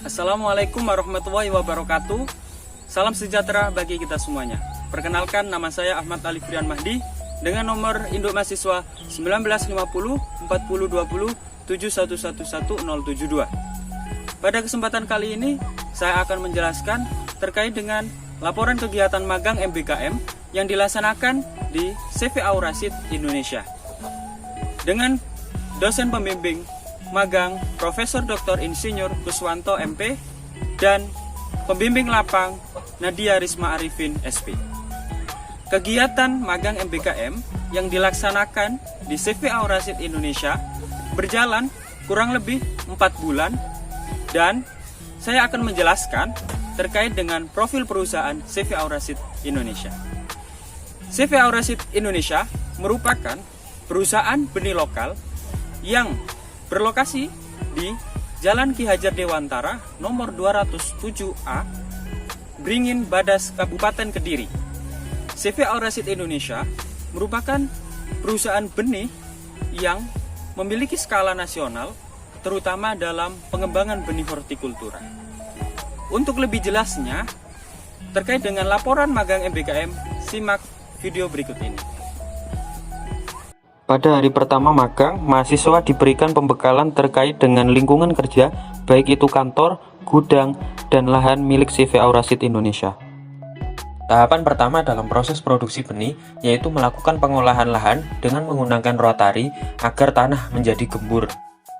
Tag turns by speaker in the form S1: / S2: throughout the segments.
S1: Assalamualaikum warahmatullahi wabarakatuh. Salam sejahtera bagi kita semuanya. Perkenalkan, nama saya Ahmad Alifrian Mahdi dengan nomor induk mahasiswa 1950 40 20 7111072. Pada kesempatan kali ini, saya akan menjelaskan terkait dengan laporan kegiatan magang MBKM yang dilaksanakan di CV Aurasid Indonesia dengan dosen pembimbing magang Profesor Dr. Insinyur Kuswanto MP dan pembimbing lapang Nadia Risma Arifin SP. Kegiatan magang MBKM yang dilaksanakan di CV Aurasid Indonesia berjalan kurang lebih 4 bulan dan saya akan menjelaskan terkait dengan profil perusahaan CV Aurasid Indonesia. CV Aurasid Indonesia merupakan perusahaan benih lokal yang berlokasi di Jalan Ki Hajar Dewantara nomor 207A, Beringin Badas, Kabupaten Kediri. CV Aurasid Indonesia merupakan perusahaan benih yang memiliki skala nasional, terutama dalam pengembangan benih hortikultura. Untuk lebih jelasnya, terkait dengan laporan magang MBKM, simak video berikut ini.
S2: Pada hari pertama magang, mahasiswa diberikan pembekalan terkait dengan lingkungan kerja, baik itu kantor, gudang, dan lahan milik CV Aurasid Indonesia. Tahapan pertama dalam proses produksi benih, yaitu melakukan pengolahan lahan dengan menggunakan rotari agar tanah menjadi gembur.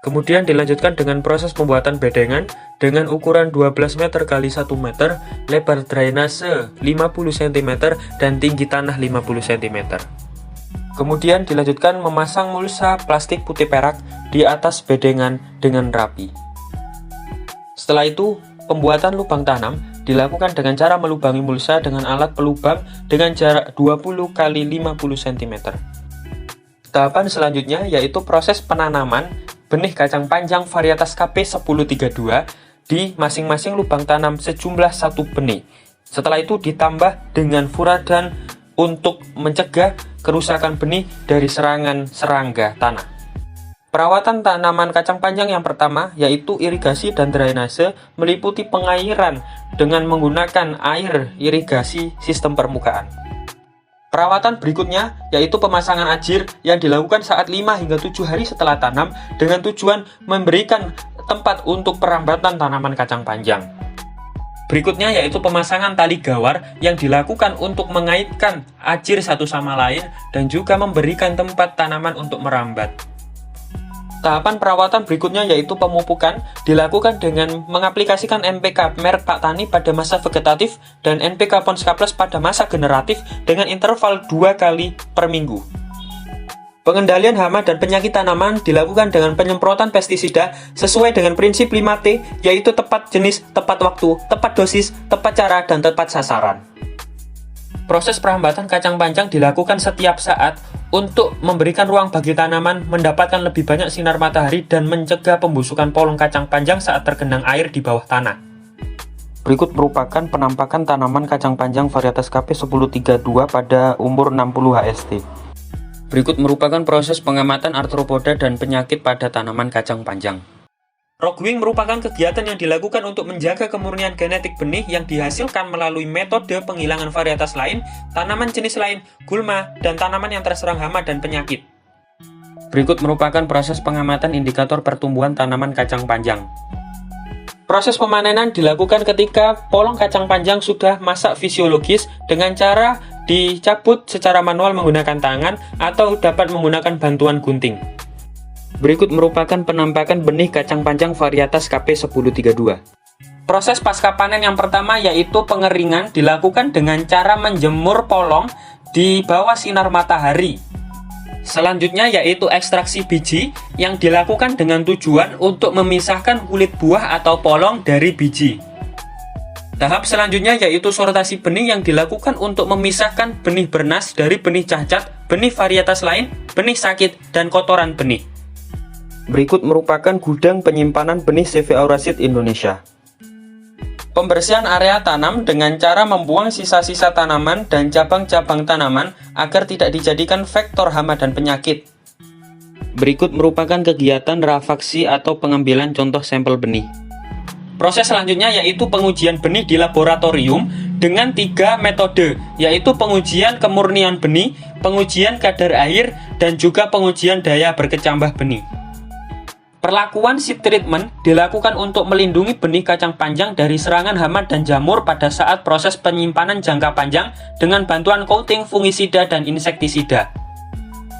S2: Kemudian dilanjutkan dengan proses pembuatan bedengan dengan ukuran 12 meter x 1 meter, lebar drainase 50 cm, dan tinggi tanah 50 cm. Kemudian dilanjutkan memasang mulsa plastik putih perak di atas bedengan dengan rapi. Setelah itu, pembuatan lubang tanam dilakukan dengan cara melubangi mulsa dengan alat pelubang dengan jarak 20 x 50 cm. Tahapan selanjutnya yaitu proses penanaman benih kacang panjang varietas KP1032 di masing-masing lubang tanam sejumlah 1 benih. Setelah itu ditambah dengan furadan untuk mencegah kerusakan benih dari serangan serangga tanah. Perawatan tanaman kacang panjang yang pertama yaitu irigasi dan drainase meliputi pengairan dengan menggunakan air irigasi sistem permukaan. Perawatan berikutnya yaitu pemasangan ajir yang dilakukan saat 5 hingga 7 hari setelah tanam dengan tujuan memberikan tempat untuk perambatan tanaman kacang panjang. Berikutnya yaitu pemasangan tali gawar yang dilakukan untuk mengaitkan ajir satu sama lain dan juga memberikan tempat tanaman untuk merambat. Tahapan perawatan berikutnya yaitu pemupukan dilakukan dengan mengaplikasikan NPK merek Pak Tani pada masa vegetatif dan NPK Ponska Plus pada masa generatif dengan interval 2 kali per minggu. Pengendalian hama dan penyakit tanaman dilakukan dengan penyemprotan pestisida sesuai dengan prinsip 5T, yaitu tepat jenis, tepat waktu, tepat dosis, tepat cara, dan tepat sasaran. Proses perambatan kacang panjang dilakukan setiap saat untuk memberikan ruang bagi tanaman mendapatkan lebih banyak sinar matahari dan mencegah pembusukan polong kacang panjang saat tergenang air di bawah tanah. Berikut merupakan penampakan tanaman kacang panjang varietas KP1032 pada umur 60 HST. Berikut merupakan proses pengamatan arthropoda dan penyakit pada tanaman kacang panjang. Roguing merupakan kegiatan yang dilakukan untuk menjaga kemurnian genetik benih yang dihasilkan melalui metode penghilangan varietas lain, tanaman jenis lain, gulma, dan tanaman yang terserang hama dan penyakit. Berikut merupakan proses pengamatan indikator pertumbuhan tanaman kacang panjang. Proses pemanenan dilakukan ketika polong kacang panjang sudah masak fisiologis dengan cara dicabut secara manual menggunakan tangan atau dapat menggunakan bantuan gunting. Berikut merupakan penampakan benih kacang panjang varietas KP1032. Proses pasca panen yang pertama yaitu pengeringan dilakukan dengan cara menjemur polong di bawah sinar matahari. Selanjutnya yaitu ekstraksi biji yang dilakukan dengan tujuan untuk memisahkan kulit buah atau polong dari biji. Tahap selanjutnya yaitu sortasi benih yang dilakukan untuk memisahkan benih bernas dari benih cacat, benih varietas lain, benih sakit, dan kotoran benih. Berikut merupakan gudang penyimpanan benih CV Aurasid Indonesia. Pembersihan area tanam dengan cara membuang sisa-sisa tanaman dan cabang-cabang tanaman agar tidak dijadikan vektor hama dan penyakit. Berikut merupakan kegiatan rafaksi atau pengambilan contoh sampel benih.
S1: Proses selanjutnya yaitu pengujian benih di laboratorium dengan 3 metode, yaitu pengujian kemurnian benih, pengujian kadar air, dan juga pengujian daya berkecambah benih. Perlakuan seed treatment dilakukan untuk melindungi benih kacang panjang dari serangan hama dan jamur pada saat proses penyimpanan jangka panjang dengan bantuan coating fungisida dan insektisida.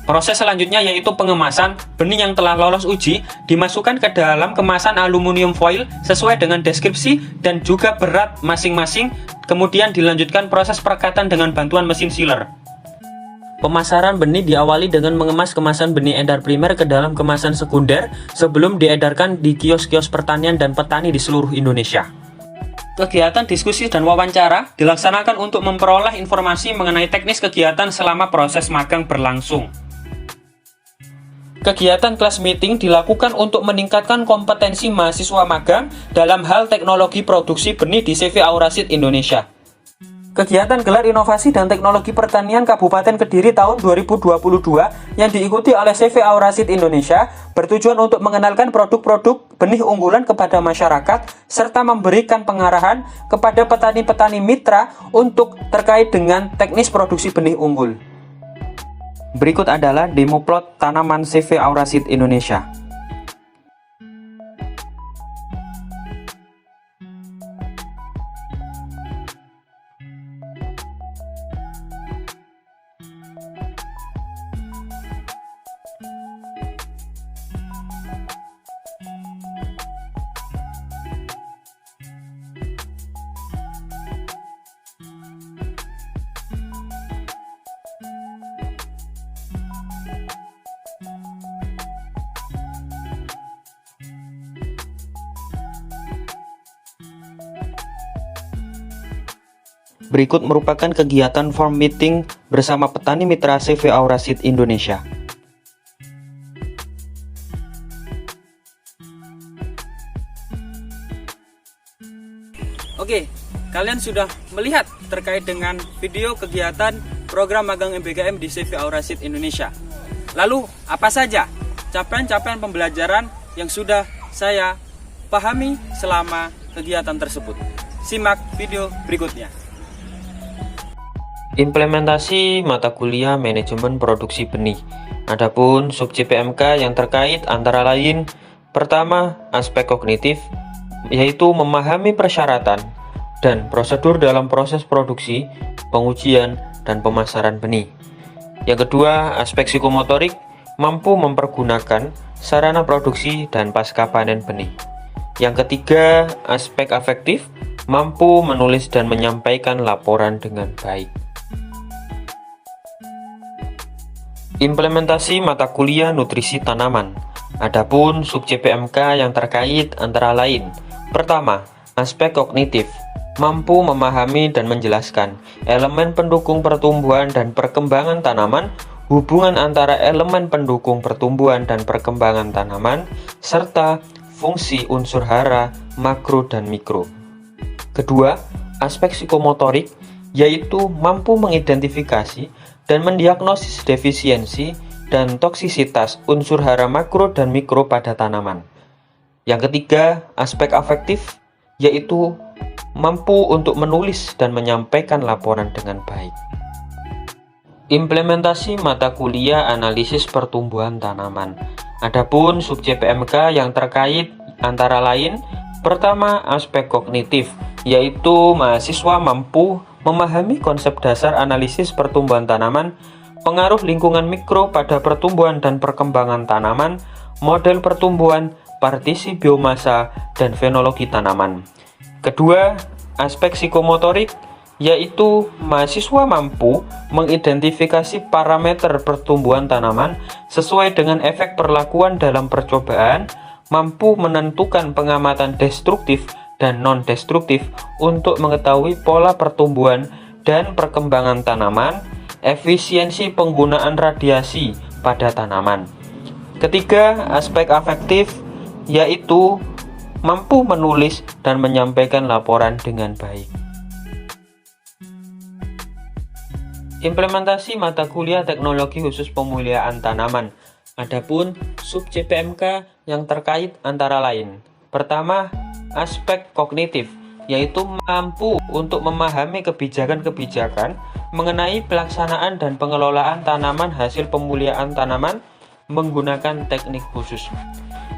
S1: Proses selanjutnya yaitu pengemasan. Benih yang telah lolos uji dimasukkan ke dalam kemasan aluminium foil sesuai dengan deskripsi dan juga berat masing-masing, kemudian dilanjutkan proses perekatan dengan bantuan mesin sealer. Pemasaran benih diawali dengan mengemas kemasan benih edar primer ke dalam kemasan sekunder sebelum diedarkan di kios-kios pertanian dan petani di seluruh Indonesia. Kegiatan diskusi dan wawancara dilaksanakan untuk memperoleh informasi mengenai teknis kegiatan selama proses magang berlangsung. Kegiatan kelas meeting dilakukan untuk meningkatkan kompetensi mahasiswa magang dalam hal teknologi produksi benih di CV Auraseed Indonesia. Kegiatan gelar inovasi dan teknologi pertanian Kabupaten Kediri tahun 2022 yang diikuti oleh CV Auraseed Indonesia bertujuan untuk mengenalkan produk-produk benih unggulan kepada masyarakat serta memberikan pengarahan kepada petani-petani mitra untuk terkait dengan teknis produksi benih unggul. Berikut adalah demo plot tanaman CV Auraseed Indonesia. Berikut merupakan kegiatan farm meeting bersama petani mitra CV Auraseed Indonesia. Oke, kalian sudah melihat terkait dengan video kegiatan program magang MBKM di CV Auraseed Indonesia. Lalu, apa saja capaian-capaian pembelajaran yang sudah saya pahami selama kegiatan tersebut? Simak video berikutnya.
S2: Implementasi mata kuliah manajemen produksi benih. Adapun subjek PMK yang terkait antara lain: pertama, aspek kognitif, yaitu memahami persyaratan dan prosedur dalam proses produksi, pengujian, dan pemasaran benih. Yang kedua, aspek psikomotorik, mampu mempergunakan sarana produksi dan pasca panen benih. Yang ketiga, aspek afektif, mampu menulis dan menyampaikan laporan dengan baik. Implementasi mata kuliah nutrisi tanaman. Adapun subjek PMK yang terkait antara lain: pertama, aspek kognitif, mampu memahami dan menjelaskan elemen pendukung pertumbuhan dan perkembangan tanaman, hubungan antara elemen pendukung pertumbuhan dan perkembangan tanaman, serta fungsi unsur hara, makro dan mikro. Kedua, aspek psikomotorik, yaitu mampu mengidentifikasi dan mendiagnosis defisiensi dan toksisitas unsur hara makro dan mikro pada tanaman. Yang ketiga, aspek afektif, yaitu mampu untuk menulis dan menyampaikan laporan dengan baik. Implementasi mata kuliah analisis pertumbuhan tanaman. Adapun subjek PMK yang terkait antara lain: pertama, aspek kognitif, yaitu mahasiswa mampu memahami konsep dasar analisis pertumbuhan tanaman, pengaruh lingkungan mikro pada pertumbuhan dan perkembangan tanaman, model pertumbuhan, partisi biomasa, dan fenologi tanaman. Kedua, aspek psikomotorik, yaitu mahasiswa mampu mengidentifikasi parameter pertumbuhan tanaman sesuai dengan efek perlakuan dalam percobaan, mampu menentukan pengamatan destruktif dan non-destruktif untuk mengetahui pola pertumbuhan dan perkembangan tanaman, efisiensi penggunaan radiasi pada tanaman. Ketiga, aspek afektif, yaitu mampu menulis dan menyampaikan laporan dengan baik. Implementasi mata kuliah teknologi khusus pemulihaan tanaman. Adapun subjek PMK yang terkait antara lain: pertama, aspek kognitif, yaitu mampu untuk memahami kebijakan-kebijakan mengenai pelaksanaan dan pengelolaan tanaman hasil pemuliaan tanaman menggunakan teknik khusus.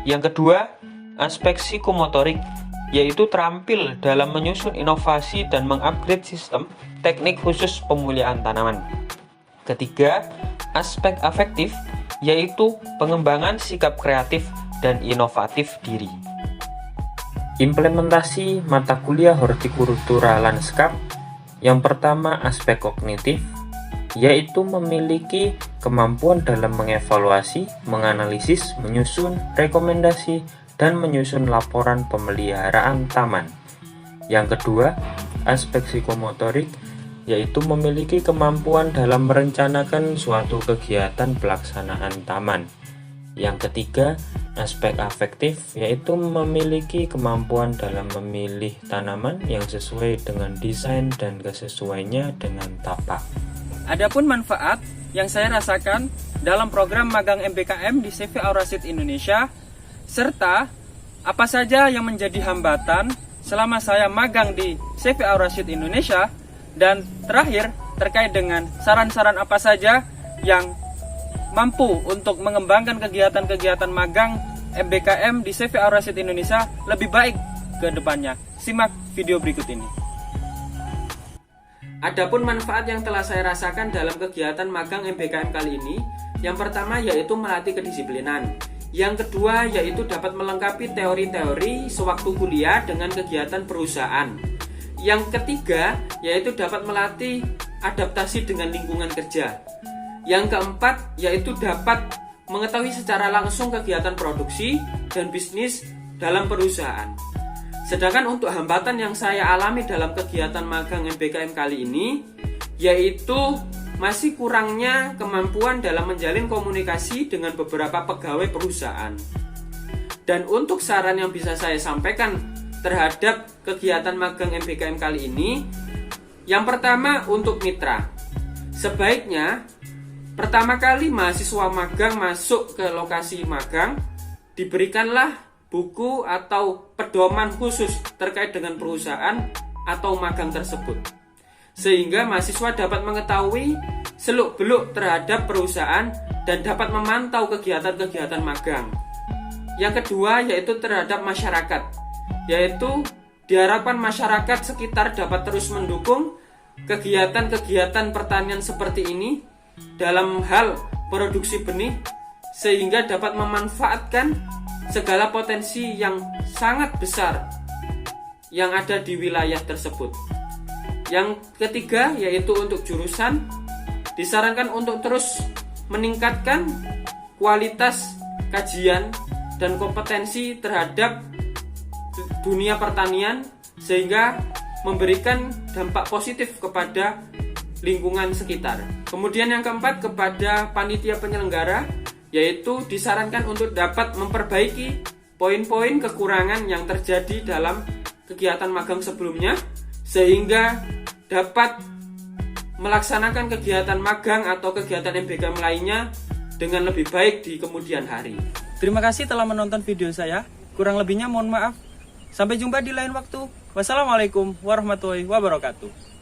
S2: Yang kedua, aspek psikomotorik, yaitu terampil dalam menyusun inovasi dan mengupgrade sistem teknik khusus pemuliaan tanaman. Ketiga, aspek afektif, yaitu pengembangan sikap kreatif dan inovatif diri. Implementasi mata kuliah hortikultura lanskap. Yang pertama, aspek kognitif, yaitu memiliki kemampuan dalam mengevaluasi, menganalisis, menyusun rekomendasi, dan menyusun laporan pemeliharaan taman. Yang kedua, aspek psikomotorik, yaitu memiliki kemampuan dalam merencanakan suatu kegiatan pelaksanaan taman. Yang ketiga, aspek afektif, yaitu memiliki kemampuan dalam memilih tanaman yang sesuai dengan desain dan kesesuaiannya dengan tapak.
S1: Adapun manfaat yang saya rasakan dalam program magang MBKM di CV Aurasid Indonesia, serta apa saja yang menjadi hambatan selama saya magang di CV Aurasid Indonesia, dan terakhir terkait dengan saran-saran apa saja yang mampu untuk mengembangkan kegiatan-kegiatan magang MBKM di CV Aurasid Indonesia lebih baik ke depannya. Simak video berikut ini. Adapun manfaat yang telah saya rasakan dalam kegiatan magang MBKM kali ini, yang pertama yaitu melatih kedisiplinan. Yang kedua yaitu dapat melengkapi teori-teori sewaktu kuliah dengan kegiatan perusahaan. Yang ketiga yaitu dapat melatih adaptasi dengan lingkungan kerja. Yang keempat yaitu dapat mengetahui secara langsung kegiatan produksi dan bisnis dalam perusahaan. Sedangkan untuk hambatan yang saya alami dalam kegiatan magang MBKM kali ini, yaitu masih kurangnya kemampuan dalam menjalin komunikasi dengan beberapa pegawai perusahaan. Dan untuk saran yang bisa saya sampaikan terhadap kegiatan magang MBKM kali ini, yang pertama untuk mitra. Sebaiknya pertama kali mahasiswa magang masuk ke lokasi magang, diberikanlah buku atau pedoman khusus terkait dengan perusahaan atau magang tersebut, sehingga mahasiswa dapat mengetahui seluk-beluk terhadap perusahaan dan dapat memantau kegiatan-kegiatan magang. Yang kedua yaitu terhadap masyarakat, yaitu diharapkan masyarakat sekitar dapat terus mendukung kegiatan-kegiatan pertanian seperti ini dalam hal produksi benih, sehingga dapat memanfaatkan segala potensi yang sangat besar yang ada di wilayah tersebut. Yang ketiga yaitu untuk jurusan, disarankan untuk terus meningkatkan kualitas kajian dan kompetensi terhadap dunia pertanian, sehingga memberikan dampak positif kepada lingkungan sekitar. Kemudian yang keempat kepada panitia penyelenggara, yaitu disarankan untuk dapat memperbaiki poin-poin kekurangan yang terjadi dalam kegiatan magang sebelumnya, sehingga dapat melaksanakan kegiatan magang atau kegiatan MBKM lainnya dengan lebih baik di kemudian hari. Terima kasih telah menonton video saya. Kurang lebihnya mohon maaf. Sampai jumpa di lain waktu. Wassalamualaikum warahmatullahi wabarakatuh.